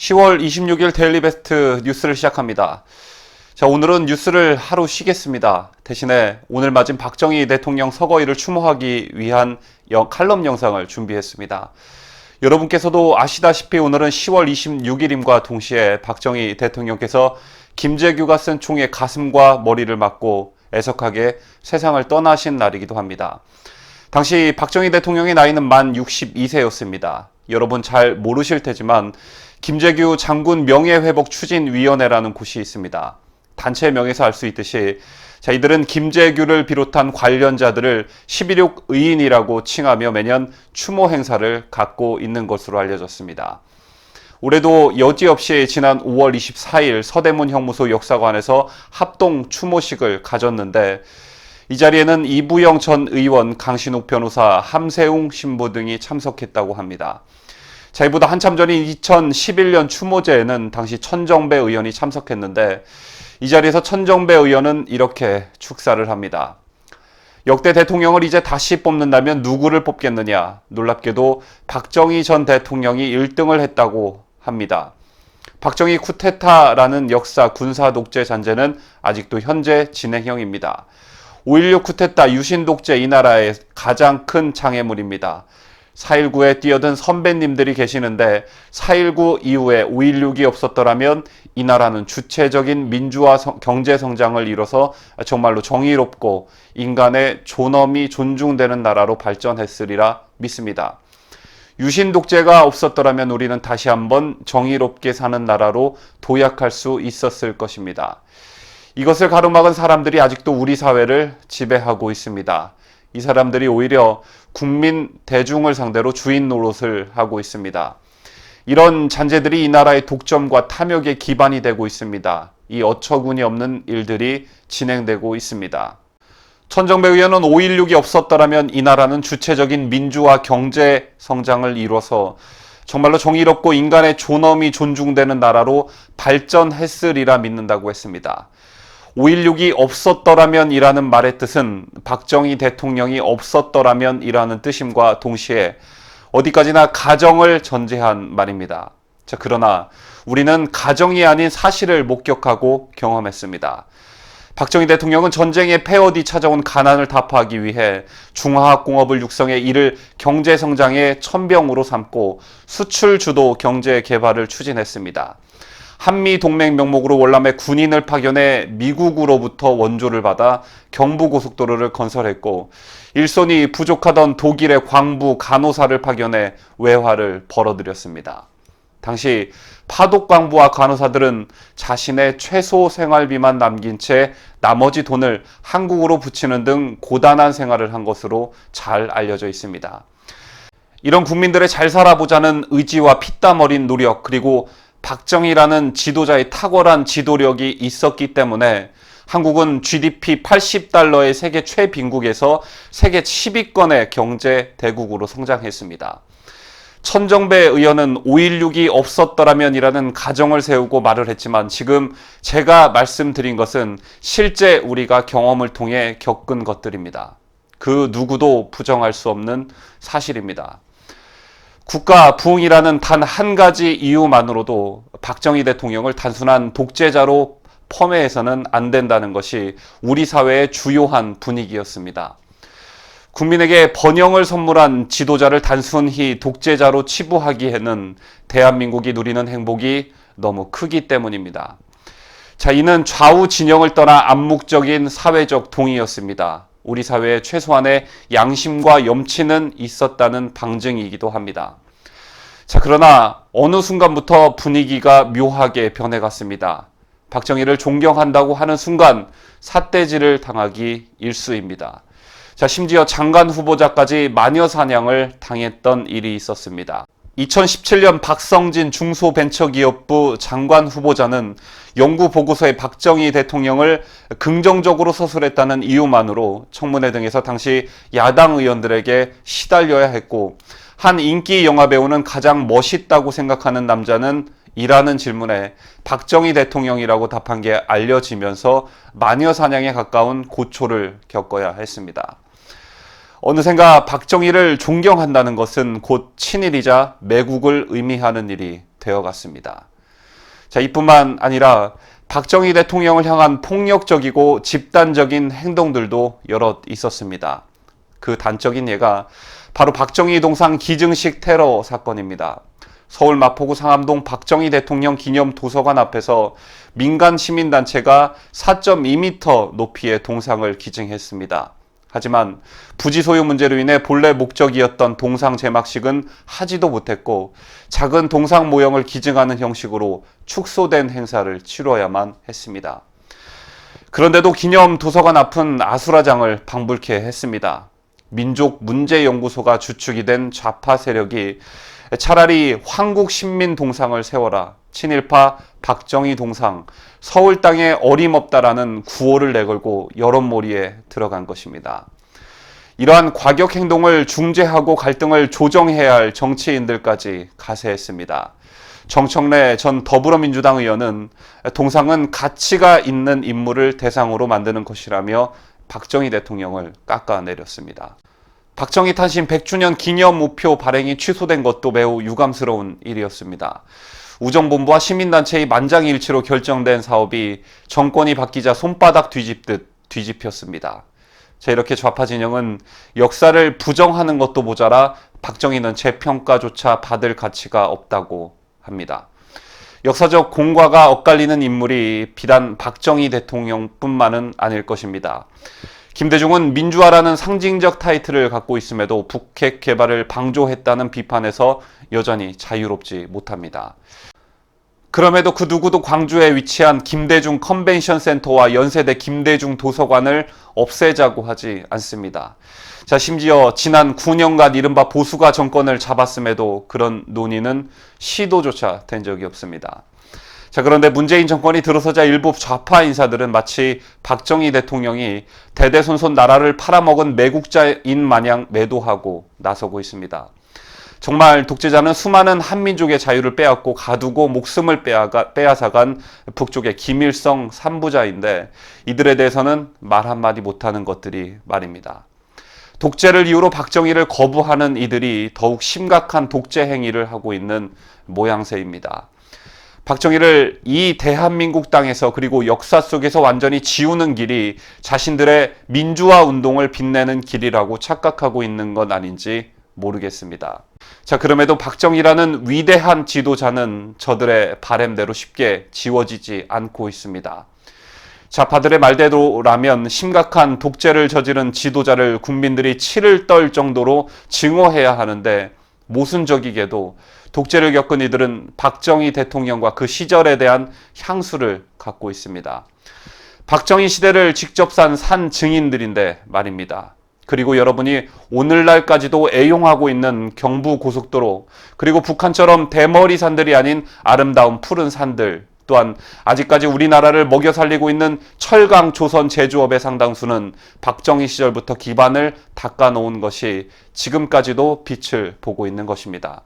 10월 26일 데일리 베스트 뉴스를 시작합니다. 자, 오늘은 뉴스를 하루 쉬겠습니다. 대신에 오늘 맞은 박정희 대통령 서거일을 추모하기 위한 칼럼 영상을 준비했습니다. 여러분께서도 아시다시피 오늘은 10월 26일임과 동시에 박정희 대통령께서 김재규가 쓴 총에 가슴과 머리를 맞고 애석하게 세상을 떠나신 날이기도 합니다. 당시 박정희 대통령의 나이는 만 62세였습니다. 여러분 잘 모르실 테지만 김재규 장군 명예회복 추진위원회라는 곳이 있습니다. 단체 명에서 알 수 있듯이 이들은 김재규를 비롯한 관련자들을 11.6 의인이라고 칭하며 매년 추모 행사를 갖고 있는 것으로 알려졌습니다. 올해도 여지없이 지난 5월 24일 서대문 형무소 역사관에서 합동 추모식을 가졌는데 이 자리에는 이부영 전 의원, 강신욱 변호사, 함세웅 신부 등이 참석했다고 합니다. 자, 이보다 한참 전인 2011년 추모제에는 당시 천정배 의원이 참석했는데 이 자리에서 천정배 의원은 이렇게 축사를 합니다. 역대 대통령을 이제 다시 뽑는다면 누구를 뽑겠느냐? 놀랍게도 박정희 전 대통령이 1등을 했다고 합니다. 박정희 쿠데타라는 역사 군사 독재 잔재는 아직도 현재 진행형입니다. 5.16 쿠데타 유신 독재 이 나라의 가장 큰 장애물입니다. 4.19에 뛰어든 선배님들이 계시는데 4.19 이후에 5.16이 없었더라면 이 나라는 주체적인 민주화 경제 성장을 이뤄서 정말로 정의롭고 인간의 존엄이 존중되는 나라로 발전했으리라 믿습니다. 유신 독재가 없었더라면 우리는 다시 한번 정의롭게 사는 나라로 도약할 수 있었을 것입니다. 이것을 가로막은 사람들이 아직도 우리 사회를 지배하고 있습니다. 이 사람들이 오히려 국민 대중을 상대로 주인 노릇을 하고 있습니다. 이런 잔재들이 이 나라의 독점과 탐욕의 기반이 되고 있습니다. 이 어처구니 없는 일들이 진행되고 있습니다. 천정배 의원은 5.16이 없었더라면 이 나라는 주체적인 민주화 경제 성장을 이뤄서 정말로 정의롭고 인간의 존엄이 존중되는 나라로 발전했으리라 믿는다고 했습니다. 5.16이 없었더라면 이라는 말의 뜻은 박정희 대통령이 없었더라면 이라는 뜻임과 동시에 어디까지나 가정을 전제한 말입니다. 자, 그러나 우리는 가정이 아닌 사실을 목격하고 경험했습니다. 박정희 대통령은 전쟁의 패어 뒤 찾아온 가난을 타파하기 위해 중화학공업을 육성해 이를 경제성장의 천병으로 삼고 수출 주도 경제 개발을 추진했습니다. 한미동맹 명목으로 월남에 군인을 파견해 미국으로부터 원조를 받아 경부고속도로를 건설했고 일손이 부족하던 독일의 광부 간호사를 파견해 외화를 벌어들였습니다. 당시 파독광부와 간호사들은 자신의 최소 생활비만 남긴 채 나머지 돈을 한국으로 붙이는 등 고단한 생활을 한 것으로 잘 알려져 있습니다. 이런 국민들의 잘 살아보자는 의지와 피땀 어린 노력 그리고 박정희라는 지도자의 탁월한 지도력이 있었기 때문에 한국은 GDP 80달러의 세계 최빈국에서 세계 10위권의 경제 대국으로 성장했습니다. 천정배 의원은 5.16이 없었더라면이라는 가정을 세우고 말을 했지만 지금 제가 말씀드린 것은 실제 우리가 경험을 통해 겪은 것들입니다. 그 누구도 부정할 수 없는 사실입니다. 국가 부흥이라는 단 한 가지 이유만으로도 박정희 대통령을 단순한 독재자로 폄훼해서는 안 된다는 것이 우리 사회의 주요한 분위기였습니다. 국민에게 번영을 선물한 지도자를 단순히 독재자로 치부하기에는 대한민국이 누리는 행복이 너무 크기 때문입니다. 자, 이는 좌우 진영을 떠나 암묵적인 사회적 동의였습니다. 우리 사회에 최소한의 양심과 염치는 있었다는 방증이기도 합니다. 자, 그러나 어느 순간부터 분위기가 묘하게 변해갔습니다. 박정희를 존경한다고 하는 순간 삿대질을 당하기 일쑤입니다. 자, 심지어 장관 후보자까지 마녀 사냥을 당했던 일이 있었습니다. 2017년 박성진 중소벤처기업부 장관 후보자는 연구 보고서에 박정희 대통령을 긍정적으로 서술했다는 이유만으로 청문회 등에서 당시 야당 의원들에게 시달려야 했고 한 인기 영화배우는 가장 멋있다고 생각하는 남자는 이라는 질문에 박정희 대통령이라고 답한 게 알려지면서 마녀 사냥에 가까운 고초를 겪어야 했습니다. 어느샌가 박정희를 존경한다는 것은 곧 친일이자 매국을 의미하는 일이 되어갔습니다. 자, 이뿐만 아니라 박정희 대통령을 향한 폭력적이고 집단적인 행동들도 여럿 있었습니다. 그 단적인 예가 바로 박정희 동상 기증식 테러 사건입니다. 서울 마포구 상암동 박정희 대통령 기념 도서관 앞에서 민간 시민단체가 4.2m 높이의 동상을 기증했습니다. 하지만 부지 소유 문제로 인해 본래 목적이었던 동상 제막식은 하지도 못했고 작은 동상 모형을 기증하는 형식으로 축소된 행사를 치러야만 했습니다. 그런데도 기념 도서관 앞은 아수라장을 방불케 했습니다. 민족문제연구소가 주축이 된 좌파 세력이 차라리 황국신민 동상을 세워라, 친일파 박정희 동상, 서울 땅에 어림없다라는 구호를 내걸고 여론몰이에 들어간 것입니다. 이러한 과격 행동을 중재하고 갈등을 조정해야 할 정치인들까지 가세했습니다. 정청래 전 더불어민주당 의원은 동상은 가치가 있는 인물을 대상으로 만드는 것이라며 박정희 대통령을 깎아내렸습니다. 박정희 탄신 100주년 기념 우표 발행이 취소된 것도 매우 유감스러운 일이었습니다. 우정본부와 시민단체의 만장일치로 결정된 사업이 정권이 바뀌자 손바닥 뒤집듯 뒤집혔습니다. 자, 이렇게 좌파 진영은 역사를 부정하는 것도 모자라 박정희는 재평가조차 받을 가치가 없다고 합니다. 역사적 공과가 엇갈리는 인물이 비단 박정희 대통령뿐만은 아닐 것입니다. 김대중은 민주화라는 상징적 타이틀을 갖고 있음에도 북핵 개발을 방조했다는 비판에서 여전히 자유롭지 못합니다. 그럼에도 그 누구도 광주에 위치한 김대중 컨벤션 센터와 연세대 김대중 도서관을 없애자고 하지 않습니다. 자, 심지어 지난 9년간 이른바 보수가 정권을 잡았음에도 그런 논의는 시도조차 된 적이 없습니다. 자, 그런데 문재인 정권이 들어서자 일부 좌파 인사들은 마치 박정희 대통령이 대대손손 나라를 팔아먹은 매국자인 마냥 매도하고 나서고 있습니다. 정말 독재자는 수많은 한민족의 자유를 빼앗고 가두고 목숨을 빼앗아간 북쪽의 김일성 삼부자인데 이들에 대해서는 말 한마디 못하는 것들이 말입니다. 독재를 이유로 박정희를 거부하는 이들이 더욱 심각한 독재 행위를 하고 있는 모양새입니다. 박정희를 이 대한민국 땅에서 그리고 역사 속에서 완전히 지우는 길이 자신들의 민주화 운동을 빛내는 길이라고 착각하고 있는 건 아닌지 모르겠습니다. 자, 그럼에도 박정희라는 위대한 지도자는 저들의 바램대로 쉽게 지워지지 않고 있습니다. 좌파들의 말대로라면 심각한 독재를 저지른 지도자를 국민들이 치를 떨 정도로 증오해야 하는데 모순적이게도 독재를 겪은 이들은 박정희 대통령과 그 시절에 대한 향수를 갖고 있습니다. 박정희 시대를 직접 산 증인들인데 말입니다. 그리고 여러분이 오늘날까지도 애용하고 있는 경부고속도로, 그리고 북한처럼 대머리 산들이 아닌 아름다운 푸른 산들, 또한 아직까지 우리나라를 먹여 살리고 있는 철강 조선 제조업의 상당수는 박정희 시절부터 기반을 닦아놓은 것이 지금까지도 빛을 보고 있는 것입니다.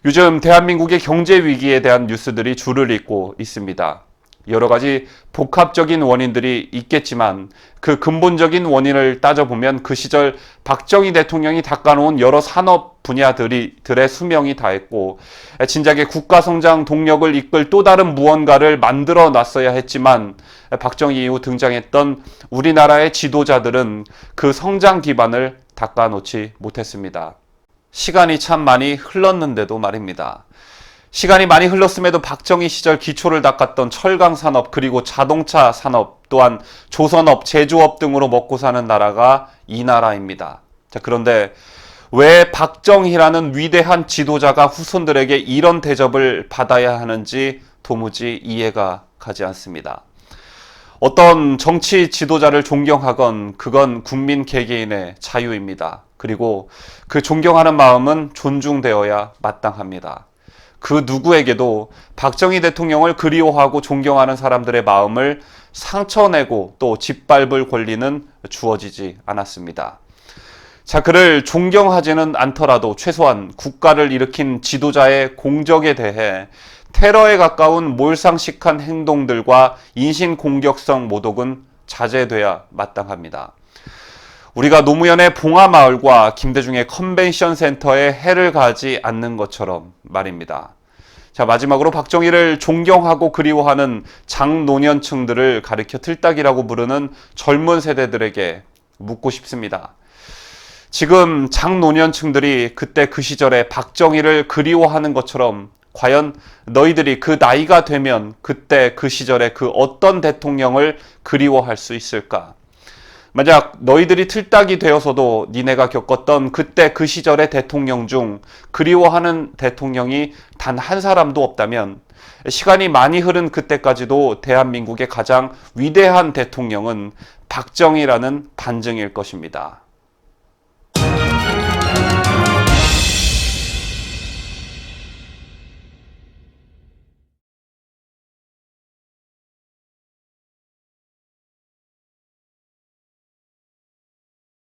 요즘 대한민국의 경제 위기에 대한 뉴스들이 줄을 잇고 있습니다. 여러 가지 복합적인 원인들이 있겠지만 그 근본적인 원인을 따져보면 그 시절 박정희 대통령이 닦아놓은 여러 산업 분야들의 수명이 다했고 진작에 국가성장 동력을 이끌 또 다른 무언가를 만들어 놨어야 했지만 박정희 이후 등장했던 우리나라의 지도자들은 그 성장 기반을 닦아놓지 못했습니다. 시간이 참 많이 흘렀는데도 말입니다. 시간이 많이 흘렀음에도 박정희 시절 기초를 닦았던 철강 산업 그리고 자동차 산업 또한 조선업, 제조업 등으로 먹고 사는 나라가 이 나라입니다. 자, 그런데 왜 박정희라는 위대한 지도자가 후손들에게 이런 대접을 받아야 하는지 도무지 이해가 가지 않습니다. 어떤 정치 지도자를 존경하건 그건 국민 개개인의 자유입니다. 그리고 그 존경하는 마음은 존중되어야 마땅합니다. 그 누구에게도 박정희 대통령을 그리워하고 존경하는 사람들의 마음을 상처내고 또 짓밟을 권리는 주어지지 않았습니다. 자, 그를 존경하지는 않더라도 최소한 국가를 일으킨 지도자의 공적에 대해 테러에 가까운 몰상식한 행동들과 인신공격성 모독은 자제돼야 마땅합니다. 우리가 노무현의 봉하마을과 김대중의 컨벤션 센터에 해를 가하지 않는 것처럼 말입니다. 자, 마지막으로 박정희를 존경하고 그리워하는 장노년층들을 가리켜 틀딱이라고 부르는 젊은 세대들에게 묻고 싶습니다. 지금 장노년층들이 그때 그 시절에 박정희를 그리워하는 것처럼 과연 너희들이 그 나이가 되면 그때 그 시절에 그 어떤 대통령을 그리워할 수 있을까? 만약 너희들이 틀딱이 되어서도 니네가 겪었던 그때 그 시절의 대통령 중 그리워하는 대통령이 단 한 사람도 없다면 시간이 많이 흐른 그때까지도 대한민국의 가장 위대한 대통령은 박정희라는 반증일 것입니다.